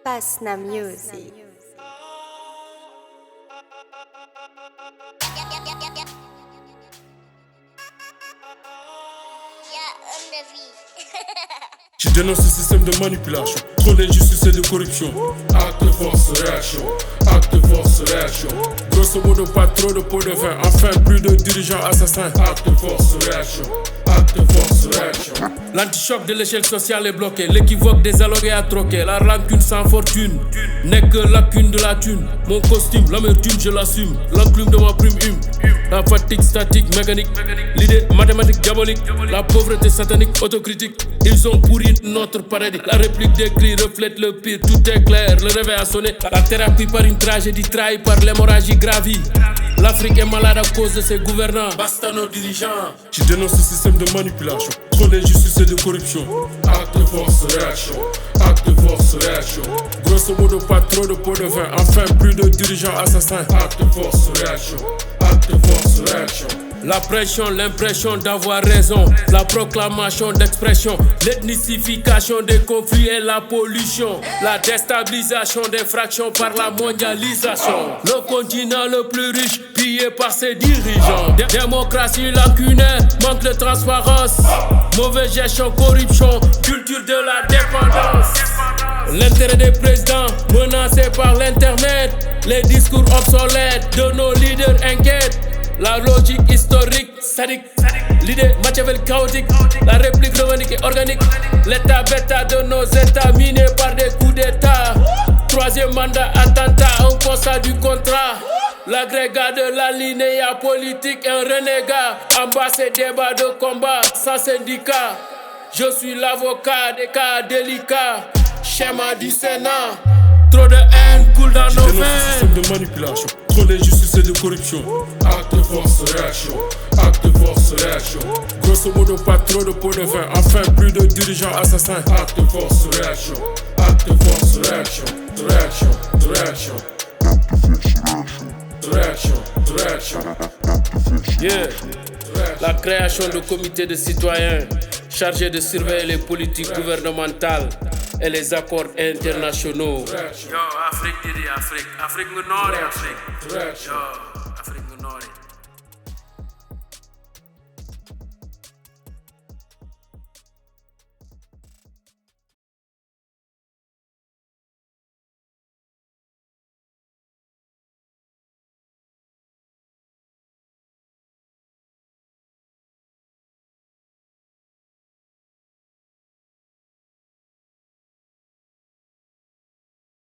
Pasna Music. Je dénonce ce système de manipulation, trop d'injustice et de corruption. Acte de force, réaction. Acte de force, réaction. Grosso modo, pas trop de pots de vin. Enfin, plus de dirigeants assassins. Acte de force, réaction. Acte de force, réaction. L'antichoc de l'échelle sociale est bloqué. L'équivoque des allogués à troquer. La rancune sans fortune n'est que lacune de la thune. Mon costume, l'amertume, je l'assume. L'enclume de ma prime hume. La fatigue statique, mécanique. L'idée mathématique, diabolique. La pauvreté satanique, autocritique. Ils ont pourri notre paradis. La réplique des cris reflète le pire. Tout est clair, le réveil a sonné. La thérapie par une tragédie trahie par l'hémorragie gravie. L'Afrique est malade à cause de ses gouvernants. Basta nos dirigeants. Je dénonce ce système de manipulation, trop d'injustice et de corruption. Acte de force, réaction. Acte de force, réaction. Grosso modo, pas trop de pots de vin. Enfin, plus de dirigeants assassins. Acte de force, réaction. Acte de force, réaction. La pression, l'impression d'avoir raison. La proclamation d'expression. L'ethnicification des conflits et la pollution. La déstabilisation des fractions par la mondialisation. Le continent le plus riche, pillé par ses dirigeants. Démocratie lacunaire, manque de transparence. Mauvaise gestion, corruption, culture de la dépendance. L'intérêt des présidents menacé par l'internet. Les discours obsolètes de nos leaders inquiètent. La logique historique, sadique. L'idée machiavélique, chaotique. La réplique revendique et organique. L'état bêta de nos états minés par des coups d'état. Troisième mandat, attentat, un constat du contrat. L'agrégat de la linéa politique, un renégat. En bas, c'est débat de combat, sans syndicat. Je suis l'avocat des cas délicats. Schéma du Sénat. Trop de haine coule dans nos veines. Je dénonce ce système de manipulation, trop d'injustice et de corruption. Acte de force, réaction. Acte de force, réaction. Grosso modo, pas trop de pots de vin. Enfin, plus de dirigeants assassins. Acte de force, réaction. Acte de force, réaction. Réaction, réaction. Réaction, réaction. Yeah. La création de comités de citoyens chargés de surveiller les politiques gouvernementales et les accords internationaux. Yo, Afrique, Afrique, Afrique, Nord et Afrique. Yo.